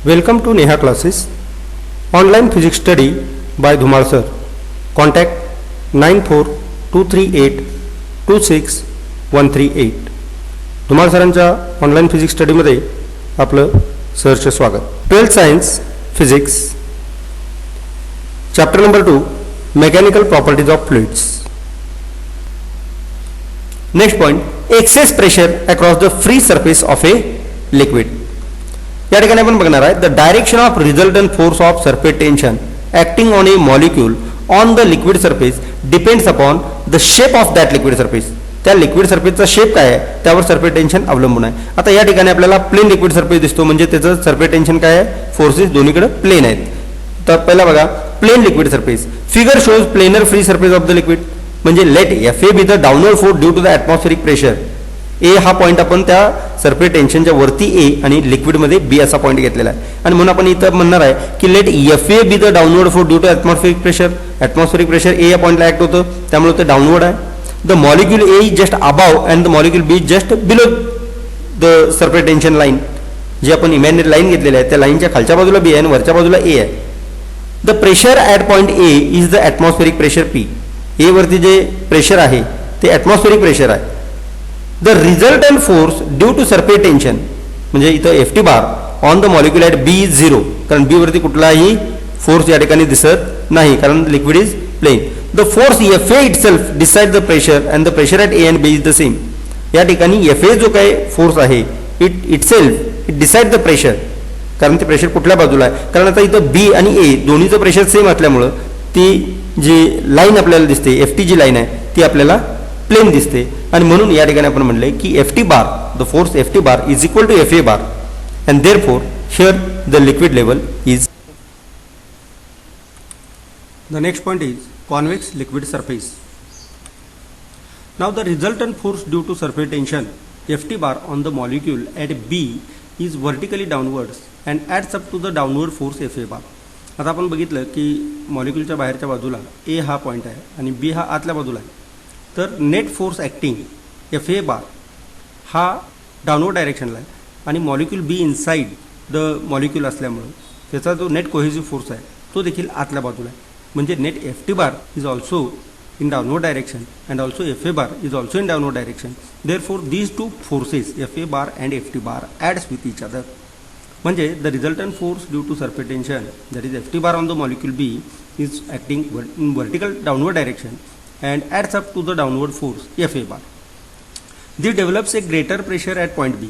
Welcome to Neha classes. Online physics study by Dhumal sir. Contact 9423826138. Dhumal सरांच्या online physics स्टडीमध्ये आपलं सरचे स्वागत. 12th science physics chapter number 2 mechanical properties of fluids. Next point, excess pressure across the free surface of a liquid. या ठिकाणी आपण बघणार आहे the direction of resultant force of surface tension acting on A molecule on the liquid surface depends upon the shape of that liquid surface. त्या liquid सरफेसचा shape काय आहे त्यावर surface tension अवलंबून आहे. आता या ठिकाणी आपल्याला प्लेन लिक्विड सरफेस दिसतो, म्हणजे त्याचं सरफेस टेन्शन काय आहे, फोर्सेस दोन्हीकडे प्लेन आहेत. तर पहिला बघा plane liquid surface. Figure shows planar free surface of the liquid, म्हणजे let F A B the downward force due to the atmospheric pressure. A हा पॉईंट आपण त्या सरफेस टेन्शनच्या वरती ए आणि लिक्विडमध्ये बी असा पॉईंट घेतलेला आहे. आणि म्हणून आपण इथं म्हणणार आहे की let F A B the downward force due to atmospheric pressure. Atmospheric pressure A या पॉईंटला ॲक्ट होतं, त्यामुळे ते डाउनवर्ड आहे. The molecule A is just above and the molecule B is just below the surface tension line. जी आपण imaginary line घेतलेली आहे त्या लाईनच्या खालच्या बाजूला बी आहे आणि वरच्या बाजूला ए आहे. The pressure at point A is the atmospheric pressure P. A वरती जे प्रेशर आहे ते ॲटमॉस्फेरिक प्रेशर आहे. The resultant force due to surface tension, म्हणजे इथं F T bar on the molecule at B is 0, कारण बी वरती कुठलाही फोर्स या ठिकाणी दिसत नाही कारण liquid is plane. The force F A itself decide the pressure and the pressure at A and B is the same. या ठिकाणी एफ ए जो काही फोर्स आहे इट डिसाइड द प्रेशर, कारण ते प्रेशर कुठल्या बाजूला आहे. कारण आता इथं बी आणि ए दोन्हीचं प्रेशर सेम असल्यामुळं ती जी लाईन आपल्याला दिसते एफ टी जी लाईन आहे ती आपल्याला प्लेन दिसते. आणि म्हणून या ठिकाणी आपण म्हणले की F T bar, the force F T bar is equal to F A bar and therefore here the liquid level is. The next point is convex liquid surface. Now the resultant force due to surface tension Ft bar on the molecule at B is vertically downwards and adds up to the downward force Fa bar. आता आपण बघितलं की मॉलिक्यूलच्या बाहेरच्या बाजूला ए हा point आहे आणि बी हा आतल्या बाजूला आहे. तर नेट फोर्स ॲक्टिंग Fa बार हा डाऊनवर्ड डायरेक्शनला आहे आणि molecule be inside the molecule असल्यामुळे त्याचा जो नेट कोहेसिव्ह फोर्स आहे तो देखील आतल्या बाजूला आहे. म्हणजे net F T bar is also in downward direction and also F A bar is also in downward direction. Therefore these two forces F A bar and F T bar adds with each other. म्हणजे the resultant force due to surface tension that is F T bar on the molecule B is acting in vertical downward direction and adds up to the downward force F A bar. This develops a greater pressure at point B,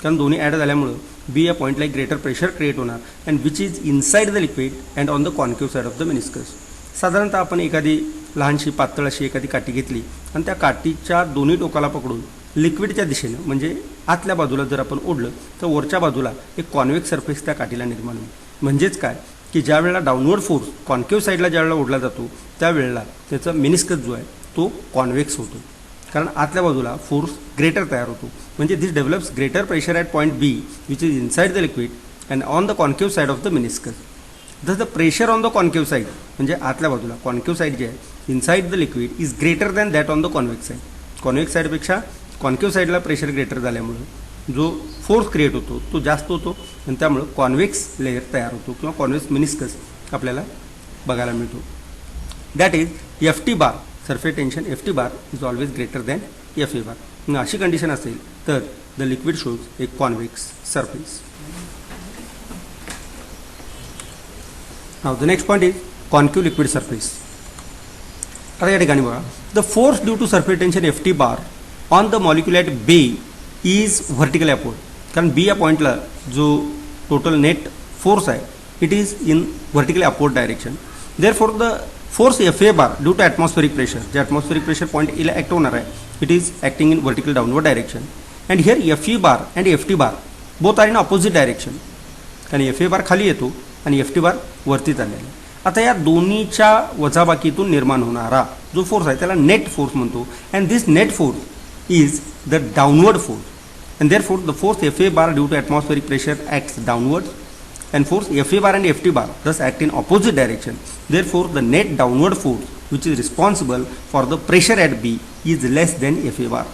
कारण दोन्ही add झाल्यामुळं B या पॉईंटला एक greater pressure create होणार and which is inside the liquid and on the concave side of the meniscus. साधारणतः आपण एखादी लहानशी पातळ अशी एखादी काठी घेतली आणि त्या काठीच्या दोन्ही टोकाला पकडून लिक्विडच्या दिशेनं म्हणजे आतल्या बाजूला जर आपण ओढलं तर वरच्या बाजूला एक कॉन्वेक्स सरफेस त्या काठीला निर्माण होईल. म्हणजेच काय की ज्या वेळेला डाऊनवर्ड फोर्स कॉन्केव्ह साईडला ज्या वेळेला ओढला जातो त्यावेळेला त्याचा मेनिस्कस जो आहे तो कॉन्वेक्स होतो, कारण आतल्या बाजूला फोर्स ग्रेटर तयार होतो. म्हणजे this develops greater pressure at point B which is inside the liquid and on the concave side of the meniscus. Thus the pressure on the concave side, म्हणजे आतल्या बाजूला कॉन्केव्ह साइड जे आहे inside the liquid is greater than that on the convex side. Convex साईडपेक्षा concave साईडला pressure greater झाल्यामुळे जो force create होतो तो जास्त होतो आणि त्यामुळं कॉन्वेक्स लेअर तयार होतो किंवा कॉन्वेक्स मेनिस्कस आपल्याला बघायला मिळतो. That is F T bar surface tension F T bar is always greater than F A bar. अशी कंडिशन असेल तर the liquid shows a convex surface. Now the next point is concave liquid surface. आता या ठिकाणी बघा the force due to surface tension F T bar on the molecule at B is vertically upward, कारण B या पॉईंटला जो total net force आहे it is in vertically upward direction. Therefore the force F A bar due to atmospheric pressure, जे atmospheric pressure point इला act होणार आहे it is acting in vertical downward direction and here F E bar and F T bar both are in opposite direction, कारण F A बार खाली येतो आणि F T बार वरती चाललेला. आता या दोन्हीच्या वजाबाकीतून निर्माण होणारा जो फोर्स आहे त्याला नेट फोर्स म्हणतो and this net force is the downward force and therefore the force F A bar due to atmospheric pressure acts downward and force F A bar and F T bar thus act in opposite direction. Therefore the net downward force which is responsible for the pressure at B is less than F A bar.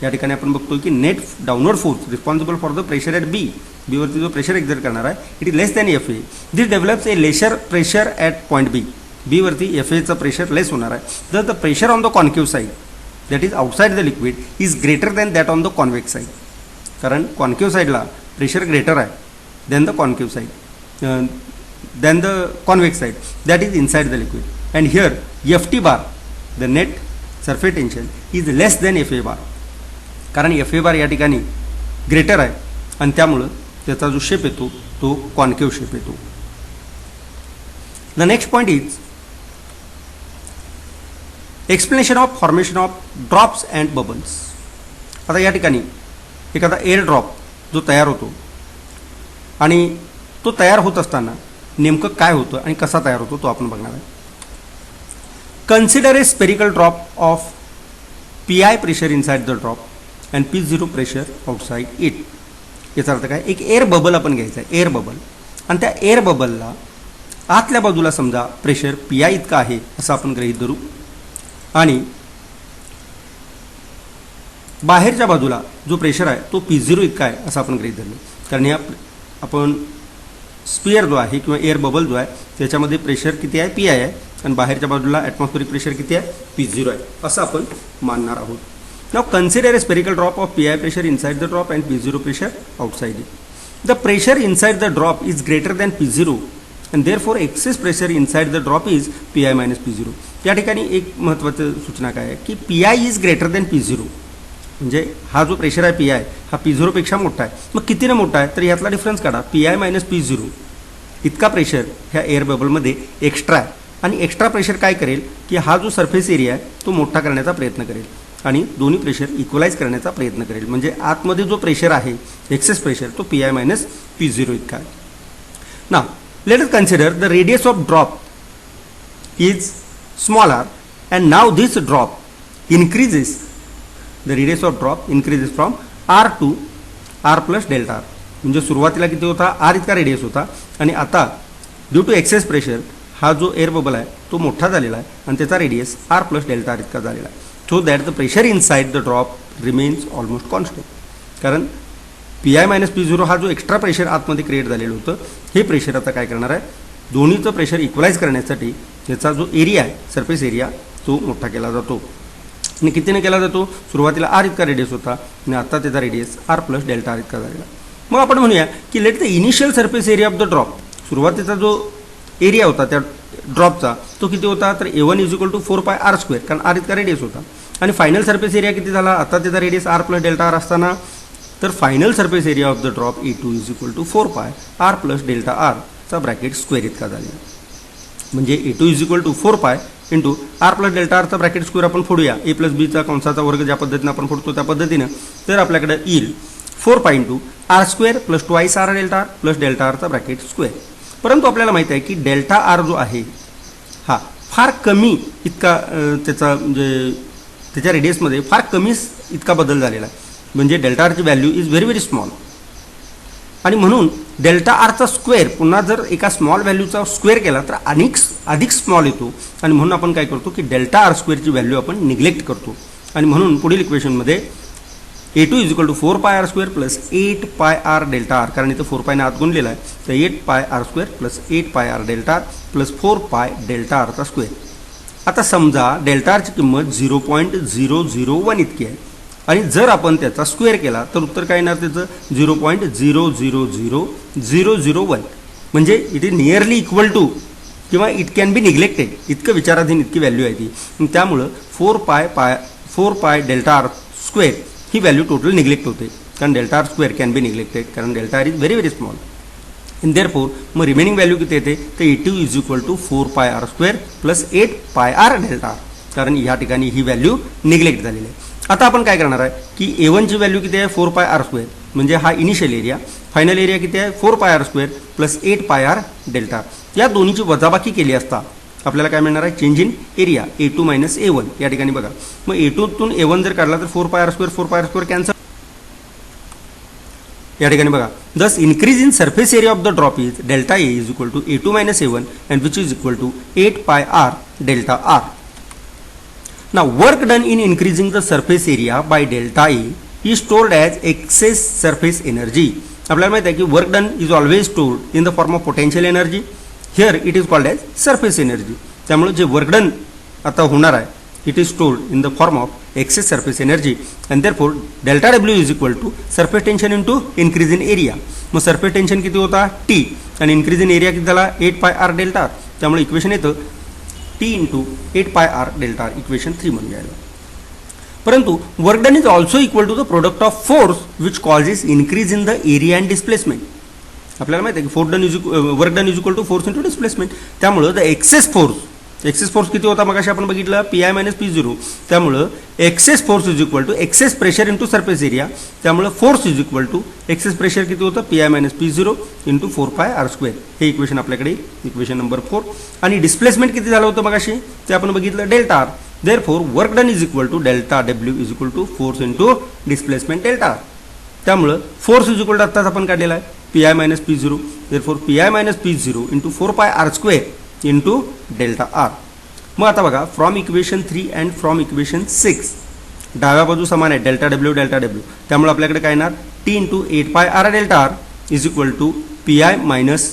या ठिकाणी आपण बघतो की net downward force responsible for the pressure at B, बीवरती जो pressure exert करणार आहे it is less than F A. This develops a lesser pressure at point B. बीवरती एफ एचं प्रेशर लेस होणार आहे जर the pressure on the concave side that is outside the liquid is greater than that on the convex side. कारण concave साईडला pressure greater आहे than the concave side than the convex side that is inside the liquid, and here Ft bar, the net surface tension, is less than Fa bar. कारण Fa bar या ठिकाणी greater आहे आणि त्यामुळं त्याचा जो shape येतो तो कॉन्केव्ह शेप येतो. The next point is explanation of formation of drops and bubbles. आता या ठिकाणी एखादा एअर ड्रॉप जो तयार होतो आणि तो तयार होत असताना नेमकं काय होतं आणि कसा तयार होतो तो आपण बघणार आहे. Consider a spherical drop of P I pressure inside the drop and P0 pressure outside it. याचा अर्थ काय, एक एअर बबल आपण घ्यायचा आहे, एअर बबल, आणि त्या एअर बबलला आतल्या बाजूला समजा प्रेशर पी आय इतका आहे असं आपण गृहीत धरू आणि बाहेरच्या बाजूला जो प्रेशर आहे तो P0 इतका आहे असं आपण गृहीत धरलं. कारण या आपण स्पियर जो आहे किंवा एअर बबल जो आहे त्याच्यामध्ये प्रेशर किती आहे पी आय आहे आणि बाहेरच्या बाजूला ॲटमॉस्फेरिक प्रेशर किती आहे P0 आहे असं आपण मानणार आहोत. Now consider a spherical drop of P I pressure inside the drop and P0 pressure outside it. The pressure inside the drop is greater than P0 and therefore excess pressure inside the drop is P I minus P0. या ठिकाणी एक महत्त्वाचं सूचना काय आहे की P I is greater than P0, म्हणजे हा जो प्रेशर आहे पी आय हा P0 पेक्षा मोठा आहे. मग कितीने मोठा आहे तर यातला डिफरन्स काढा, पी आय मायनस P0 इतका प्रेशर ह्या एअर बबलमध्ये एक्स्ट्रा आहे आणि एक्स्ट्रा प्रेशर काय करेल की हा जो सरफेस एरिया आहे तो मोठा करण्याचा प्रयत्न करेल आणि दोन्ही प्रेशर इक्वलाइज करण्याचा प्रयत्न करेल. म्हणजे आतमध्ये जो प्रेशर आहे एक्सेस प्रेशर तो पी आय मायनस P0 इतका आहे. ना let us consider the radius of drop is smaller and now this drop increases. The radius of drop increases from R to R plus delta R. म्हणजे सुरुवातीला किती होता, R इतका radius होता आणि आता ड्यू टू एक्सेस प्रेशर हा जो एअर बबल आहे तो मोठा झालेला आहे आणि त्याचा radius R plus delta R इतका झालेला आहे. So that the pressure inside the drop remains almost constant. कारण पी आय मायनस P0 हा जो एक्स्ट्रा प्रेशर आतमध्ये क्रिएट झालेलं होतं हे प्रेशर आता काय करणार आहे, दोन्हीचं प्रेशर इक्वलाइज करण्यासाठी याचा जो एरिया आहे सरफेस एरिया तो मोठा केला जातो. आणि कितीने केला जातो, सुरुवातीला R इतका रेडियस होता आणि आता त्याचा radius R plus delta R इतका झालेला. मग आपण म्हणूया की let the initial surface area of the drop, सुरुवातीचा जो एरिया होता त्या ड्रॉपचा तो किती होता तर A1 is equal to 4πr², कारण R इतका रेडियस होता. आणि फायनल सरफेस एरिया किती झाला, आता त्याचा radius R plus delta R असताना तर final surface area of the drop A2 is equal to 4πr plus delta R चा ब्रॅकेट स्क्वेअर इतका झाला. म्हणजे A2 is equal to 4π into R plus delta Rचा ब्रॅकेट स्क्वेअर आपण फोडूया, A plus बीचा कंसाचा वर्ग ज्या पद्धतीनं आपण फोडतो त्या पद्धतीनं, तर आपल्याकडे येईल 4π into R² plus twice R delta R plus delta Rचा ब्रॅकेट स्क्वेअर. परंतु आपल्याला माहिती आहे की डेल्टा R जो आहे हा फार कमी इतका त्याचा म्हणजे त्याच्या रेडियसमध्ये फार कमी इतका बदल झालेला आहे. म्हणजे डेल्टा Rची value is very very small आणि म्हणून डेल्टा Rचा स्क्वेअर पुन्हा जर एका स्मॉल व्हॅल्यूचा स्क्वेअर केला तर अधिक स्मॉल येतो आणि म्हणून आपण काय करतो की डेल्टा R² ची व्हॅल्यू आपण निग्लेक्ट करतो आणि म्हणून पुढील इक्वेशनमध्ये A2 is equal to 4πr² plus 8πr delta R, कारण इथं 4π ने आत गुणलेला आहे तर 8πr² plus 8πr delta R plus 4π delta Rचा स्क्वेअर. आता समजा डेल्टा Rची किंमत 0.001 इतकी आहे आणि जर आपण त्याचा स्क्वेअर केला तर उत्तर काय येणार त्याचं 0.000001, म्हणजे it is nearly equal to किंवा इट कॅन बी निग्लेक्टेड इतकं विचाराधीन इतकी व्हॅल्यू आहे ती. त्यामुळं 4π डेल्टा R स्क्वेअर ही व्हॅल्यू टोटल निग्लेक्ट होते, कारण delta R square can be neglected कारण delta R is very very small. In therefore मग रिमेनिंग व्हॅल्यू किती येते तर A2 is equal to 4πr² plus 8πr delta R, कारण ह्या ठिकाणी ही व्हॅल्यू निग्लेक्ट झालेली आहे. आता आपण काय करणार आहे की A1 ची व्हॅल्यू किती आहे 4πr² म्हणजे हा इनिशियल एरिया, फायनल एरिया किती आहे 4πr² प्लस 8πr डेल्टा. या दोन्हीची वजाबाकी केली असता आपल्याला काय मिळणार आहे, change in area A2 minus A1. या ठिकाणी बघा मग A2 तून A1 जर काढला तर 4πr² कॅन्सल. या ठिकाणी बघा this increase in surface area of the drop is delta A is equal to A2 minus A1 and which is equal to 8πr delta R. Now work done in increasing the surface area by delta A is stored as excess surface energy. आपल्याला माहिती आहे की work done is always stored in the form of potential energy. Here it is called as surface energy. त्यामुळे जे work done आता होणार आहे it is stored in the form of excess surface energy and therefore delta W is equal to surface tension into increase in area. मग surface tension किती होता T आणि increase in area किती झाला 8 pi R delta R. त्यामुळे equation येतं T into 8 pi R delta R. Equation 3 म्हणून घ्यायला. परंतु work done is also equal to the product of force which causes increase in the area and displacement. आपल्याला माहिती आहे की work done is equal to force into displacement. त्यामुळं the excess force किती होता मग आपण बघितलं P I minus P zero. त्यामुळं excess force is equal to excess pressure into surface area. त्यामुळं force is equal to excess pressure किती होतं P I minus P zero into 4 pi R square. हे इक्वेशन आपल्याकडे equation number 4. आणि displacement किती झालं होतं मगाशी ते आपण बघितलं delta R. Therefore, work done is equal to delta W is equal to force into displacement delta. त्यामुळं फोर्स इज इक्वल टू आत्ताच आपण काढलेला आहे P I minus P zero. Therefore P I minus P zero into 4 pi R square into delta R. मग आता बघा from equation 3 and from equation 6 डाव्या बाजू समान आहे डेल्टा डब्ल्यू. त्यामुळे आपल्याकडे काय येणार T into 8 pi R delta R is equal to P I minus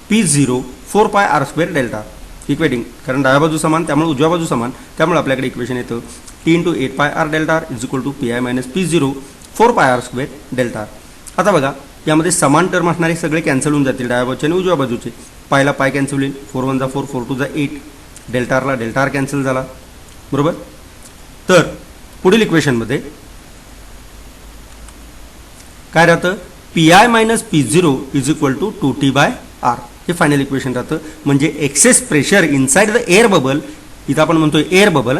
P zero 4 pi R square delta R. Equating कारण डाव्या बाजू समान त्यामुळे उजव्या बाजू समान. त्यामुळे आपल्याकडे इक्वेशन येतं T into 8 pi R delta R is equal to P I minus P zero 4 pi R square delta R. आता बघा यामध्ये समान टर्म असणारे सगळे कॅन्सल होऊन जातील डाव्या बाजूचे आणि उजव्या बाजूचे. पायला पाय कॅन्सल होईल 4 1 जा 4 4 2 जा 8. डेल्टा आरला डेल्टा आर कॅन्सल झाला बरोबर. तर पुढील इक्वेशनमध्ये काय राहतं P I minus P zero is equal to 2t by R. हे फायनल इक्वेशन राहतं. म्हणजे excess pressure inside the air bubble इथं आपण म्हणतोय air bubble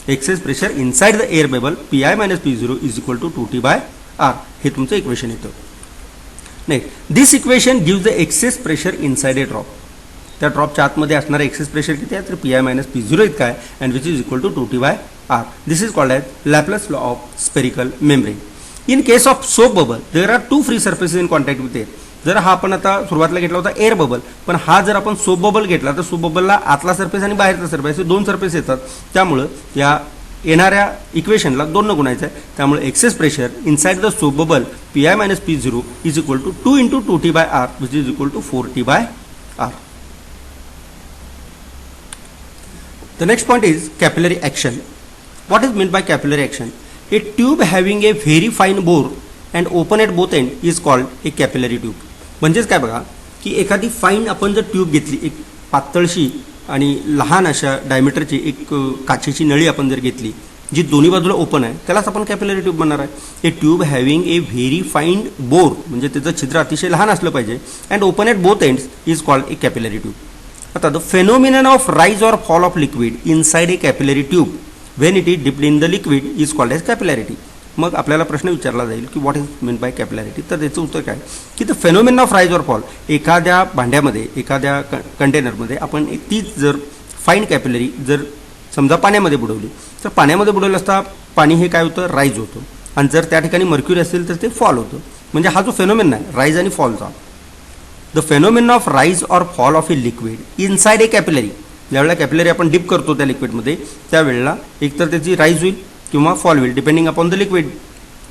excess pressure inside the air bubble P I minus P zero is equal to 2t by R. हे तुमचं equation येतं. Next this equation give the excess pressure inside a drop. त्या ड्रॉपच्या आतमध्ये असणारा एक्सेस प्रेशर किती आहे तर P I minus P zero इतका आहे and which is equal to 2t by R. This is called as Laplace law of spherical membrane. In case of soap bubble there are 2 free surfaces in contact with air. जर हा आपण आता सुरुवातीला घेतला होता air bubble पण हा जर आपण सोप बबल घेतला तर सोप बबलला आतला सरफेस आणि बाहेरचा सरफेस हे 2 सरफेस येतात. त्यामुळं या येणाऱ्या इक्वेशनला 2 न गुणायचं आहे. त्यामुळे excess pressure inside the soap bubble P I minus P zero is equal to 2 into 2t by R which is equal to 4t by R. The next point is capillary action. What is mean by capillary action? A tube having a very fine bore and open at both end is called a capillary tube. म्हणजेच काय बघा की एखादी fine आपण जर tube घेतली एक पातळशी आणि लहान अशा डायमीटरची एक काचेची नळी आपण जर घेतली जी दोन्ही बाजूला ओपन आहे त्यालाच आपण कॅपिलरी ट्यूब म्हणणार आहे. A tube having a very fine bore म्हणजे त्याचं छिद्र अतिशय लहान असलं पाहिजे and open at both ends is called a capillary tube. आता the phenomenon of rise or fall of liquid inside a capillary tube when it is dipped in the liquid is called as capillarity. मग आपल्याला प्रश्न विचारला जाईल की what is mean by capillarity. तर त्याचं उत्तर काय की the phenomenon of rise or fall एखाद्या भांड्यामध्ये एखाद्या कंटेनरमध्ये आपण तीच जर फाईन कॅपिलरी जर समजा पाण्यामध्ये बुडवली तर पाण्यामध्ये बुडवलं असता पाणी हे काय होतं राईज होतं आणि जर त्या ठिकाणी मर्क्युरी असेल तर ते फॉल होतं. म्हणजे हा जो फेनोमेन आहे राईज आणि फॉलचा the phenomenon of rise or fall of a liquid inside a capillary. ज्यावेळेला कॅपिलरी आपण डिप करतो त्या लिक्विडमध्ये त्यावेळेला एकतर त्याची राईज होईल किंवा फॉल होईल depending upon the liquid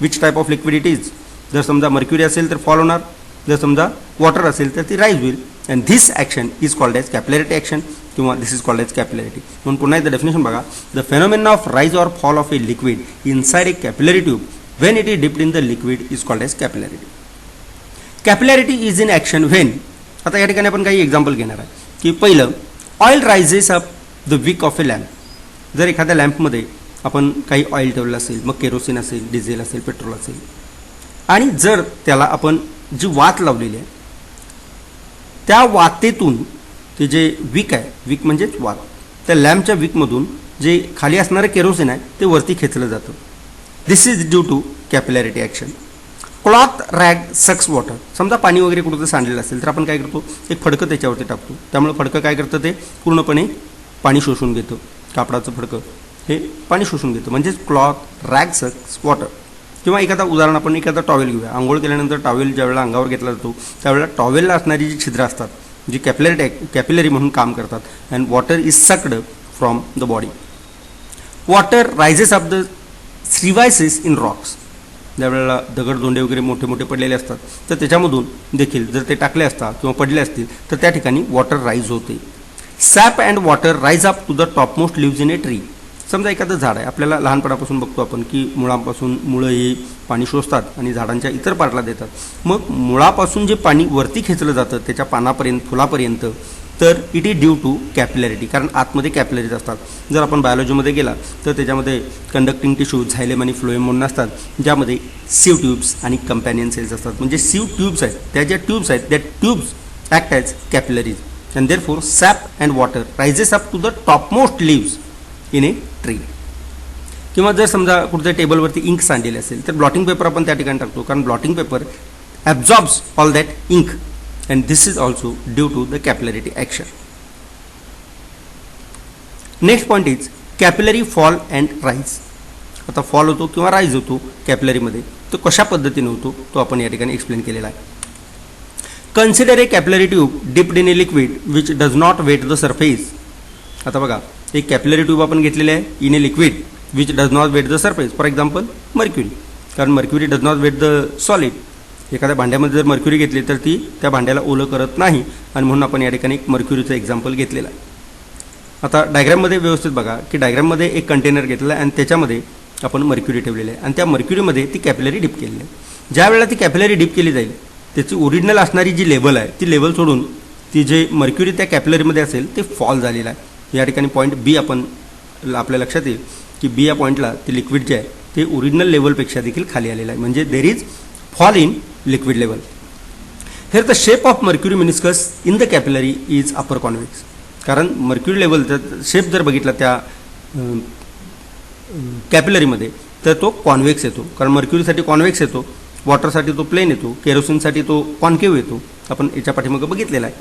which type of liquid it is. जर समजा मर्क्युरी असेल तर फॉल होणार जर समजा वॉटर असेल तर ती राईज होईल and this action is called as capillarity action किंवा this is called as capillarity. म्हणून पुन्हा एकदा डेफिनेशन बघा the phenomenon of rise or fall of a liquid inside a capillary tube when it is dipped in the liquid is called as capillarity. Capillarity is in action when. आता या ठिकाणी आपण काही example घेणार आहे की पहिलं oil rises up the wick of a lamp. जर एखाद्या लॅम्पमध्ये आपण काही ऑइल ठेवलं असेल मग केरोसिन असेल डिझेल असेल पेट्रोल असेल आणि जर त्याला आपण जी वात लावलेली आहे त्या वातेतून ते जे विक आहे विक म्हणजेच वात त्या लॅम्पच्या विकमधून जे खाली असणारं केरोसिन आहे ते वरती खेचलं जातं. This is due to capillarity action. Cloth rag sucks water. समजा पाणी वगैरे कुठं सांडलेलं असेल तर आपण काय करतो एक फडकं त्याच्यावरती टाकतो त्यामुळे फडकं काय करतं ते पूर्णपणे पाणी शोषून घेतं. कापडाचं फडकं हे पाणी शोषून घेतं म्हणजेच क्लॉथ रॅग सक्स वॉटर. किंवा एखादा उदाहरण आपण एखादा टॉवेल घेऊया. आंघोळ केल्यानंतर टॉवेल ज्यावेळेला अंगावर घेतला जातो त्यावेळेला टॉवेलला असणारी जी छिद्र असतात जी कॅपिलरी म्हणून काम करतात and water is sucked from the body. Water rises up the crevices in rocks. ज्यावेळेला दगड दोंडे वगैरे मोठे मोठे पडलेले असतात तर त्याच्यामधून देखील जर ते टाकले असतात किंवा पडले असतील तर त्या ठिकाणी वॉटर राईज होते. Sap and water rise up to the topmost leaves in a tree. समजा एखादं झाड आहे, आपल्याला लहानपणापासून बघतो आपण की मुळापासून मुळं हे पाणी शोषतात आणि झाडांच्या इतर पार्टला देतात. मग मुळापासून जे पाणी वरती खेचलं जातं त्याच्या पानापर्यंत फुलापर्यंत, तर इट इज ड्यू टू कॅपिलॅरिटी, कारण आतमध्ये कॅपिलरीज असतात. जर आपण बायोलॉजीमध्ये गेला तर त्याच्यामध्ये कंडक्टिंग टिश्यू झायलेम आणि फ्लोएम म्हणून असतात, ज्यामध्ये सीव ट्यूब्स आणि कंपॅनियन सेल्स असतात. म्हणजे सीव ट्यूब्स आहेत, त्या ज्या ट्यूब्स आहेत त्या tubes act as capillaries and therefore sap and water rises up to the topmost leaves in a tree. किंवा जर समजा कुठच्या टेबलवरती इंक सांडलेली असेल तर ब्लॉटिंग पेपर आपण त्या ठिकाणी टाकतो, कारण blotting paper absorbs all that ink and this is also due to the capillarity action. Next point is capillary fall and rise. आता फॉल होतो किंवा राईज होतो कॅपिलरीमध्ये, तो कशा पद्धतीने होतो तो आपण या ठिकाणी एक्सप्लेन केलेला आहे. Consider a capillary tube dipped in a liquid which does not wet the surface. आता बघा, एक कॅपिलरी ट्यूब आपण घेतलेली आहे in a liquid which does not wet the surface. For example mercury, कारण mercury does not wet the solid. एखाद्या भांड्यामध्ये जर मर्क्युरी घेतली तर ती त्या भांड्याला ओलं करत नाही, आणि म्हणून आपण या ठिकाणी एक मर्क्युरीचं एक्झाम्पल घेतलेलं आहे. आता डायग्राममध्ये व्यवस्थित बघा की डायग्राममध्ये एक कंटेनर घेतलेला आहे आणि त्याच्यामध्ये आपण मर्क्युरी ठेवलेली आहे आणि त्या मर्क्युरीमध्ये ती कॅपिलरी डिप केलेली आहे. ज्या वेळेला ती कॅपिलरी डिप केली जाईल त्याची ओरिजिनल असणारी जी लेवल आहे ती लेवल सोडून ती जे मर्क्युरी त्या कॅपिलरीमध्ये असेल ते फॉल झालेलं आहे. या ठिकाणी पॉईंट बी आपण आपल्या लक्षात येईल की बी या पॉईंटला ते लिक्विड जे आहे ते ओरिजिनल लेवलपेक्षा देखील खाली आलेलं आहे, म्हणजे there is fall in liquid level. Here the shape of mercury meniscus in the capillary is upper convex. कारण मर्क्युरी लेवलचा शेप जर बघितला त्या कॅपिलरीमध्ये तर तो कॉन्व्हेक्स येतो, कारण मर्क्युरीसाठी कॉन्व्हेक्स येतो, वॉटरसाठी तो प्लेन येतो, केरोसिनसाठी तो कॉन्केव्ह येतो. आपण याच्या पाठीमागं बघितलेला आहे.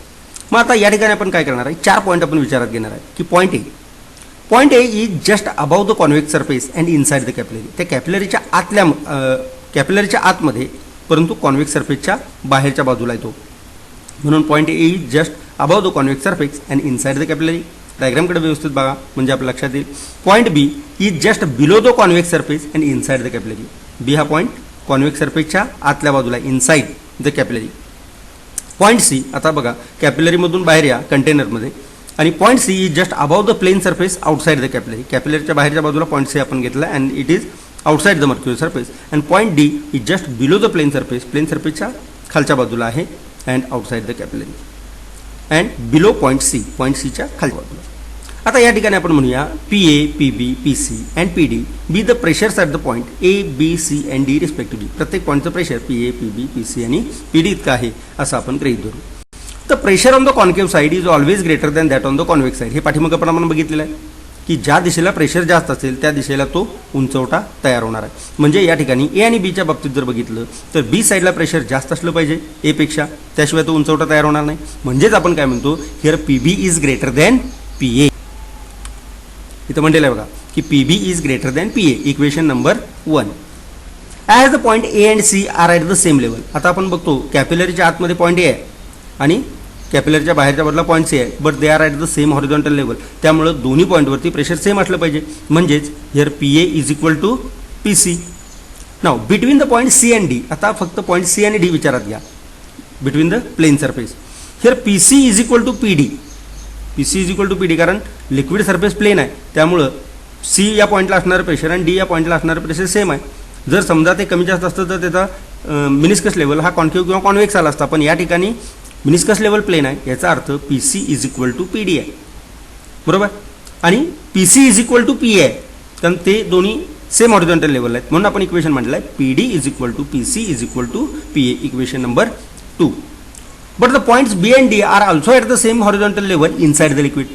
मग आता या ठिकाणी आपण काय करणार आहे, 4 पॉईंट आपण विचारात घेणार आहे की point A is just above the convex surface and inside the capillary. त्या कॅपिलरीच्या कॅपिलरीच्या आतमध्ये परंतु कॉन्व्हेक्स सरफेसच्या बाहेरच्या बाजूला येतो, म्हणून point A is just above the convex surface and inside the capillary. डायग्रामकडे व्यवस्थित बघा म्हणजे आपल्या लक्षात येईल. Point B is just below the convex surface and inside the capillary. B हा पॉईंट कॉन्व्हेक्स सरफेसच्या आतल्या बाजूला inside the capillary. Point C, आता बघा कॅपिलरीमधून बाहेर या कंटेनरमध्ये, आणि point C is just above the plane surface outside the capillary. कॅपिलरीच्या बाहेरच्या बाजूला पॉईंट सी आपण घेतला and it is outside the mercury surface. And point D is just below the plane सरफेसच्या खालच्या बाजूला आहे and outside the capillary and below point सीच्या खालच्या बाजूला. आता या ठिकाणी आपण म्हणूया P A, P B, P C and P D be the pressures at the point A, B, C and D respectively. प्रत्येक पॉईंटचं pressure P A, P B, P C आणि पी डी इतकं आहे असं आपण गृहीत धरू. तर pressure on the concave side is always greater than that on the convex side. हे पाठीमागं पण आपण बघितलेलं आहे की ज्या दिशेला प्रेशर जास्त असेल त्या दिशेला तो उंचवटा तयार होणार आहे. म्हणजे या ठिकाणी ए आणि बीच्या बाबतीत जर बघितलं तर बी साईडला प्रेशर जास्त असलं पाहिजे एपेक्षा, त्याशिवाय तो उंचवटा तयार होणार नाही. म्हणजेच आपण काय म्हणतो, here P B is greater than P A. इथं म्हणलेलं आहे बघा की P B is greater than P A. Equation number 1. As the point A and C are at the same level. आता आपण बघतो कॅपिलरीच्या आतमध्ये पॉईंट ए आहे आणि कॅपिलरच्या बाहेरच्या बाजूला पॉईंट सी आहे, but they are at the same horizontal level. त्यामुळं दोन्ही पॉईंटवरती प्रेशर सेम असलं पाहिजे, म्हणजेच here P A is equal to P C. Now between the point C and D, आता फक्त पॉईंट सी आणि डी विचारात घ्या, between the plane surface. Here P C is equal to P D. P C is equal to P D, कारण liquid surface plane आहे त्यामुळं C या पॉईंटला असणारं प्रेशर आणि डी या पॉईंटला असणारं प्रेशर सेम आहे. जर समजा ते कमी जास्त असतं तर त्याचा मिनिस्कस लेवल हा कॉन्केव्ह किंवा कॉन्व्हेक्स आला असता, पण या ठिकाणी मिनिस्कस लेवल प्लेन आहे, याचा अर्थ P C is equal to P D आहे, बरोबर. आणि P C is equal to P A आहे, कारण ते दोन्ही सेम हॉरिझॉन्टल लेवल आहेत, म्हणून आपण इक्वेशन म्हटलं आहे P D is equal to P C is equal to P A. Equation number 2. But the points B and D are also at the same horizontal level inside the liquid.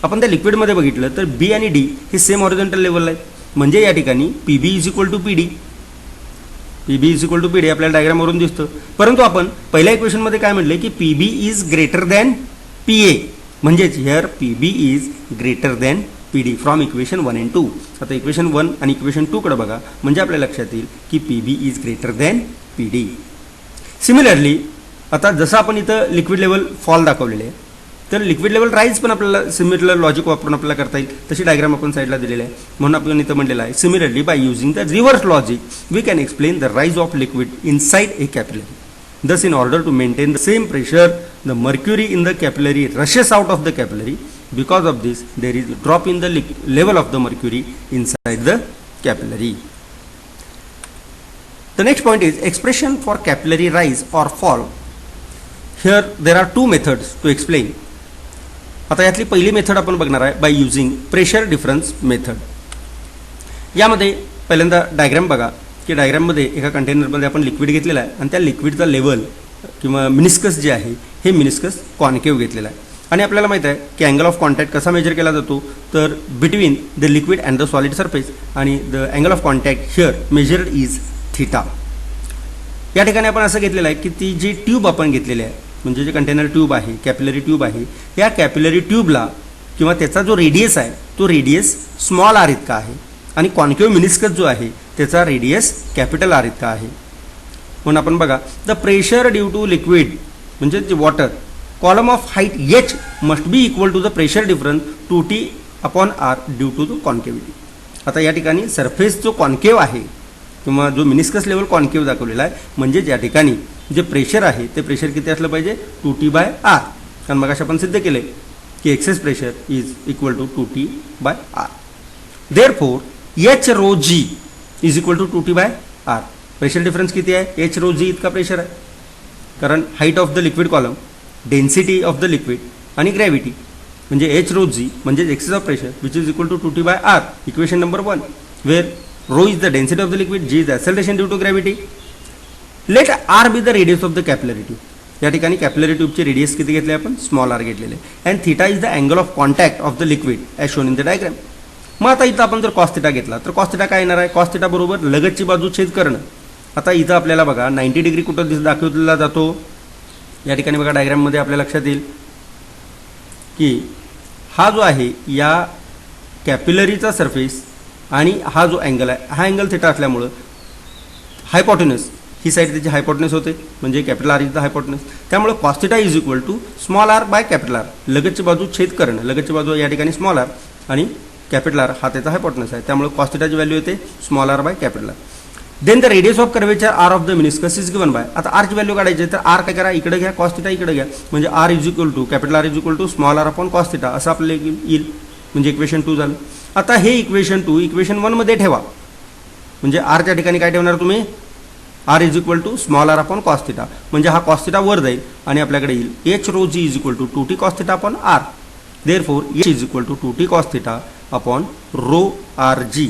आपण त्या लिक्विडमध्ये बघितलं तर बी आणि D हे same horizontal level आहेत, म्हणजे या ठिकाणी P B is equal to P D. P B is equal to P D आपल्याला डायग्रामवरून दिसतं. परंतु आपण पहिल्या इक्वेशनमध्ये काय म्हटलं की P B is greater than P A, म्हणजेच here P B is greater than P D from equation 1 and 2. आता इक्वेशन 1 आणि इक्वेशन 2 कडे बघा, म्हणजे आपल्या लक्षात येईल की P B is greater than P D. Similarly आता जसं आपण इथं लिक्विड लेवल फॉल दाखवलेले आहे, तर लिक्विड लेवल राईज पण आपल्याला सिमिलर लॉजिक वापरून आपल्याला करता येईल. तशी डायग्राम आपण साईडला दिलेली आहे, म्हणून आपण इथं म्हणलेलं आहे similarly by using the reverse logic we can explain the rise of liquid inside a capillary. Thus, in order to maintain the same pressure, the mercury in the capillary rushes out of the capillary. Because of this, there is a drop in the level of the mercury inside the capillary. The next point is expression for capillary rise or fall. Here there are two methods to explain. आता यातली पहिली method आपण बघणार आहे by using pressure difference method. यामध्ये पहिल्यांदा diagram बघा की डायग्राममध्ये एका कंटेनरमध्ये आपण लिक्विड घेतलेला आहे आणि त्या लिक्विडचा लेवल किंवा मिनिस्कस जे आहे हे मिनिस्कस कॉन्केव्ह घेतलेला आहे. आणि आपल्याला माहिती आहे की अँगल ऑफ कॉन्टॅक्ट कसा मेजर केला जातो, तर between the liquid and the solid surface, आणि the angle of contact here measured is theta. या ठिकाणी आपण असं घेतलेलं आहे की ती जी ट्यूब आपण घेतलेली आहे, म्हणजे जे कंटेनर ट्यूब आहे, कॅपिलरी ट्यूब आहे, या कॅपिलरी ट्यूबला किंवा त्याचा जो रेडियस आहे तो रेडियस स्मॉल आर इतका आहे आणि कॉन्केव्ह मिनिस्कस जो आहे त्याचा रेडियस कॅपिटल आर इतका आहे. म्हणून आपण बघा the pressure due to liquid म्हणजे जे water column of height H must be equal to the pressure difference 2T upon R due to the concavity. आता या ठिकाणी सरफेस जो कॉन्केव्ह आहे किंवा जो मिनिस्कस लेवल कॉन्केव्ह दाखवलेला आहे, म्हणजे या ठिकाणी जे प्रेशर आहे ते प्रेशर किती असलं पाहिजे 2T/r. कारण मग आपण सिद्ध केले की excess pressure is equal to 2T/r. Therefore H rho G is equal to 2T/r. Pressure difference किती आहे, एच रो जी इतका प्रेशर आहे. कारण height of the liquid column, density of the liquid आणि ग्रॅव्हिटी, म्हणजे एच रो जी म्हणजे excess of pressure which is equal to 2T/r. Equation number 1 where rho is the density of the liquid, G is acceleration due to gravity. Late R be the radius of the capillary tube. या ठिकाणी capillary ट्यूबचे radius किती घेतले आपण, small R घेतलेले. And theta is the angle of contact of the liquid as shown in the diagram. मग आता इथं आपण जर कॉस थिटा घेतला तर कॉस थिटा काय येणार आहे, कॉस थिटा बरोबर लगतची बाजू छेद करणं. आता इथं आपल्याला बघा 90 डिग्री कुठं दाखवला जातो, या ठिकाणी बघा डायग्राममध्ये आपल्या लक्षात येईल की हा जो आहे या कॅपिलरीचा सरफेस आणि हा जो अँगल आहे हा अँगल थिटा असल्यामुळं हायपोटेनस ही साईड त्याची हायपोटेनस होते, म्हणजे capital R is the hypotenuse. त्यामुळे cos theta is equal to small r by capital R. लगतची बाजू छेद करणं, लगतची बाजू या ठिकाणी स्मॉल आर आणि कॅपिटल आर हा त्याचा हायपोटेनस आहे, त्यामुळे कॉस थिटाची व्हॅल्यू येते small r by capital R. Then the radius of curvature R of the meniscus is given by. आता आरची व्हॅल्यू काढायची तर आर काय करा, इकडे घ्या, कॉस थिटा इकडे घ्या, म्हणजे R is equal to capital R is equal to small R upon cos theta असं आपल्याला येईल, म्हणजे इक्वेशन 2 झालं. आता हे इक्वेशन 2 इक्वेशन 1 मध्ये ठेवा, म्हणजे आरच्या ठिकाणी काय ठेवणार तुम्ही, R is equal to small R upon cos theta, म्हणजे हा कॉस थिटा वर जाईल आणि आपल्याकडे येईल H rho G is equal to 2T cos theta upon R. Therefore H is equal to 2T cos theta upon rho R G.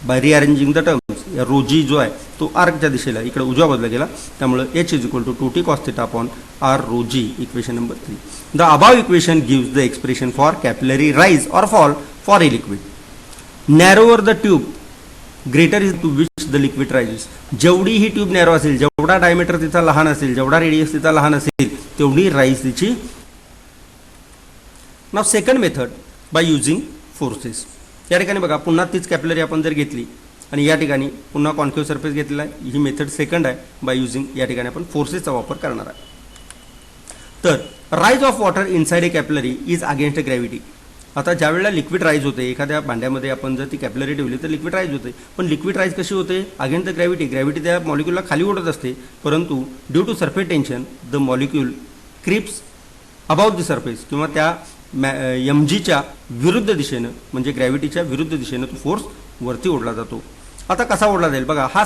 By rearranging the terms या rho G जो आहे तो आरच्या दिशेला इकडे उजव्या बाजूला गेला, त्यामुळे H is equal to 2T cos theta upon R rho G. Equation number 3. The above equation gives the expression for capillary rise or fall for a liquid. Narrower the tube greater is to which the liquid rises. जेवढी ही tube narrow असेल, जेवढा diameter तिचा लहान असेल, जेवढा radius तिचा लहान असेल, तेवढी राईज तिची. Now second method by using forces. या ठिकाणी बघा पुन्हा तीच कॅपिलरी आपण जर घेतली आणि या ठिकाणी पुन्हा कॉन्केव्ह सरफेस घेतलेला आहे, ही मेथड सेकंड आहे बाय युझिंग. या ठिकाणी आपण फोर्सेसचा वापर करणार आहे. तर rise of water inside a capillary is against gravity. आता ज्या वेळेला लिक्विड राईज होते, एखाद्या भांड्यामध्ये आपण जर ती कॅपिलरी ठेवली तर लिक्विड राईज होते, पण लिक्विड राईज कशी होते, अगेन्स्ट द ग्रॅव्हिटी. ग्रॅव्हिटी त्या मॉलिक्यूलला खाली ओढत असते, परंतु due to surface tension the molecule creeps about the surface, किंवा त्या mgच्या विरुद्ध दिशेनं म्हणजे ग्रॅव्हिटीच्या विरुद्ध दिशेनं तो फोर्स वरती ओढला जातो. आता कसा ओढला जाईल बघा, हा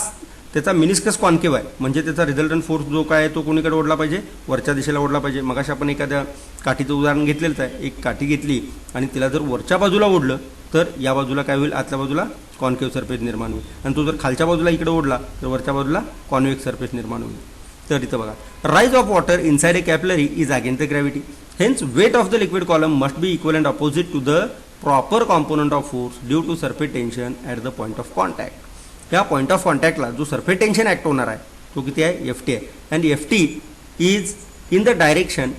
त्याचा मिनिस्कस कॉन्केव्ह आहे, म्हणजे त्याचा रिझल्टंट फोर्स जो काय आहे तो कोणीकडे ओढला पाहिजे, वरच्या दिशेला ओढला पाहिजे. मगाशी आपण एखाद्या काठीचं उदाहरण घेतलेलंच आहे. एक काठी घेतली आणि तिला जर वरच्या बाजूला ओढलं तर या बाजूला काय होईल, आतल्या बाजूला कॉन्केव्ह सरफेस निर्माण होईल, आणि तो जर खालच्या बाजूला इकडे ओढला तर वरच्या बाजूला कॉन्व्हेक्स सरफेस निर्माण होईल. तर इथं बघा rise of water inside a capillary is against the gravity. Hence, weight of the liquid column must be equivalent opposite to the proper component of force due to surface tension at the point of contact. या point of कॉन्टॅक्टला जो surface tension act होणार आहे तो किती आहे, FT आहे. And FT is in the direction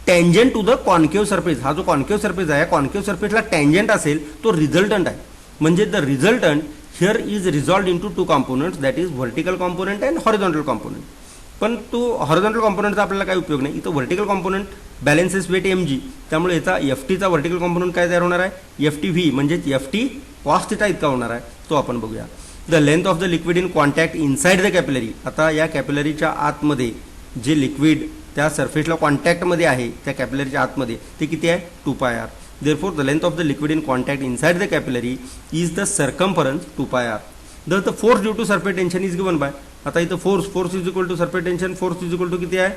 tangent to the concave surface. हा जो कॉन्केव्ह सरफेस आहे, कॉन्केव्ह सरफेसला टँजंट असेल तो रिझल्टंट आहे. म्हणजे the resultant here is resolved into 2 components, that is vertical component and horizontal component. पण तो हॉरिझॉन्टल कॉम्पोनंटचा आपल्याला काही उपयोग नाही. इथं vertical component balances weight mg, त्यामुळे याचा ft व्हर्टिकल कॉम्पोनंट काय तयार होणार आहे, ft म्हणजेच ft cos थिटा इतका होणार आहे. तो आपण बघूया. The length of the liquid in contact inside the capillary. आता या कॅपिलरीच्या आतमध्ये जे लिक्विड त्या सरफेसला कॉन्टॅक्टमध्ये आहे त्या कॅपिलरीच्या आतमध्ये ते किती आहे, 2πr. Therefore the length of the liquid in contact inside the capillary is the circumference 2πr. The force due to surface tension is given by. आता इथं force is equal to surface tension, force is equal to किती आहे,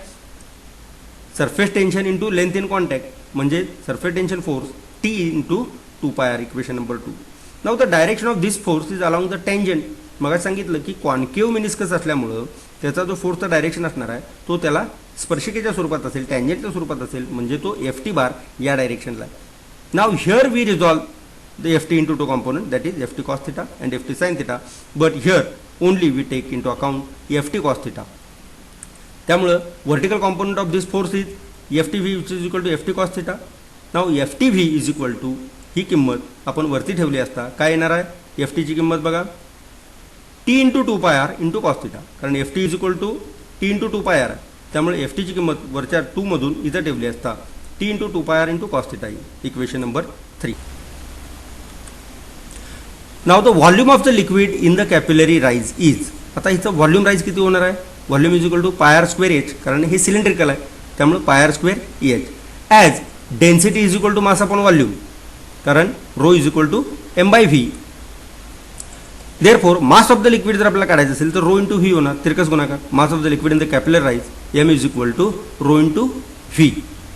surface tension into length in contact, म्हणजे surface tension force T into 2πr, equation number 2. Now the direction of this force is along the tangent. मग सांगितलं की concave meniscus असल्यामुळं त्याचा जो फोर्सचा direction असणार आहे तो त्याला स्पर्शिकेच्या स्वरूपात असेल, टँजंटच्या स्वरूपात असेल, म्हणजे तो ft बार या डायरेक्शनला आहे. Now here we resolve the ft into two component, that is ft cos theta and ft sin theta, but here only we take into account ft cos theta. त्यामुळे vertical component of this force is ftv which is equal to ft cos theta. now ftv is equal to ही किंमत आपण वरती ठेवली असता काय येणार आहे, ft ची किंमत बघा t into 2πr into cos theta, कारण ft is equal to t into 2πr आहे, त्यामुळे ft ची किंमत वरच्या 2 मधून इथं ठेवली असता t into 2πr into cos theta येईल. Equation number 3. Now the volume of the liquid in the capillary rise is. आता हिचं व्हॉल्यूम राईज किती होणार आहे, volume is equal to pi r square H, कारण हे सिलेंड्रिकल आहे त्यामुळे pi r square H, as density is equal to mass upon volume, कारण rho is equal to m/v. Therefore mass of the liquid जर आपल्याला काढायचं असेल तर रो इंटू व्ही होणार, तिरकस गुणाकार. Mass of the liquid in the capillary rise m is equal to rho into V,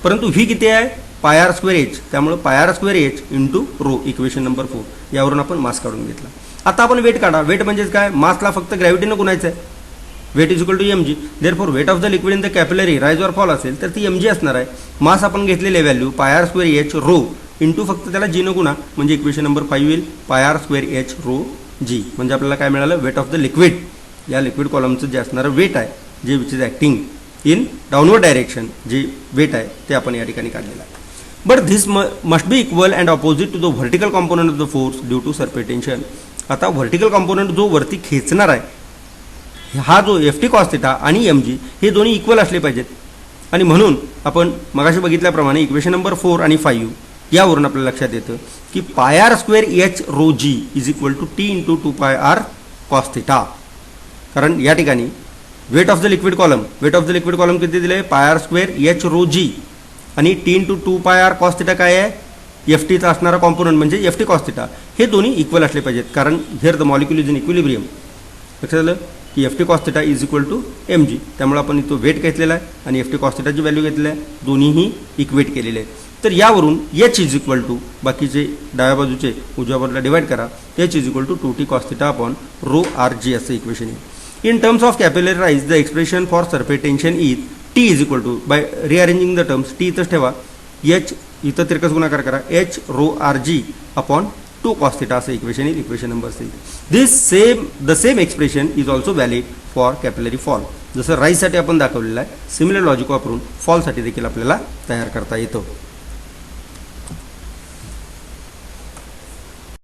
परंतु व्ही किती आहे, पायर स्क्वेअर एच, त्यामुळे pi r square H into rho, equation number 4. यावरून आपण मास काढून घेतला. आता आपण वेट काढा. वेट म्हणजेच काय, मासला फक्त ग्रॅव्हिटीनं गुणायचं आहे. Weight is equal to mg. Therefore weight of the liquid in the capillary rise or fall असेल तर ती mg असणार आहे. मास आपण घेतलेले व्हॅल्यू पायर स्क्वेअर एच रो इंटू फक्त त्याला जी न गुणा, म्हणजे इक्वेशन नंबर 5 येईल, पायर स्क्वेअर एच रो जी, म्हणजे आपल्याला काय मिळालं, वेट ऑफ द लिक्विड. या लिक्विड कॉलमचं जे असणारं वेट आहे, जे which is acting in downward direction, जे वेट आहे ते आपण या ठिकाणी काढलेलं आहे. But this must be equal and opposite to the vertical component of the force due to surface tension. आता व्हर्टिकल कॉम्पोनंट जो वरती खेचणार आहे, हा जो ft cos theta आणि mg हे दोन्ही इक्वल असले पाहिजेत. आणि म्हणून आपण मगाशी बघितल्याप्रमाणे इक्वेशन नंबर 4 आणि 5 यावरून आपल्याला लक्षात येतं की pi r square h rho G is equal to T into 2πr cos theta. कारण या ठिकाणी weight of the liquid column किती दिले, पायर स्क्वेअर एच रो जी, आणि T into 2πr cos theta काय आहे, ftचा असणारा कॉम्पोनंट म्हणजे ft cos theta. हे दोन्ही इक्वल असले पाहिजेत, कारण here the molecule is in equilibrium. लक्षात आलं की ft cos theta is equal to mg. त्यामुळे आपण इथं वेट घेतलेला आहे आणि ft cos theta ची व्हॅल्यू घेतलेली आहे, दोन्हीही इक्वेट केलेले आहेत. तर यावरून h इज इक्वल टू, बाकीचे डाव्या बाजूचे उजव्या बाजूला डिवाइड करा, h is equal to 2t cos theta upon rho R G असं इक्वेशन आहे. In terms of capillary rise the expression for surface tension is t is equal to, by rearranging the terms, t इथंच ठेवा, h इथं तिरकस गुणाकार करा, h rho R G upon 2 cos theta असं equation येईल, equation number 6. The same expression is also valid for capillary fall. जसं राईजसाठी आपण दाखवलेलं आहे, सिमिलर लॉजिक वापरून फॉलसाठी देखील आपल्याला तयार करता येतं.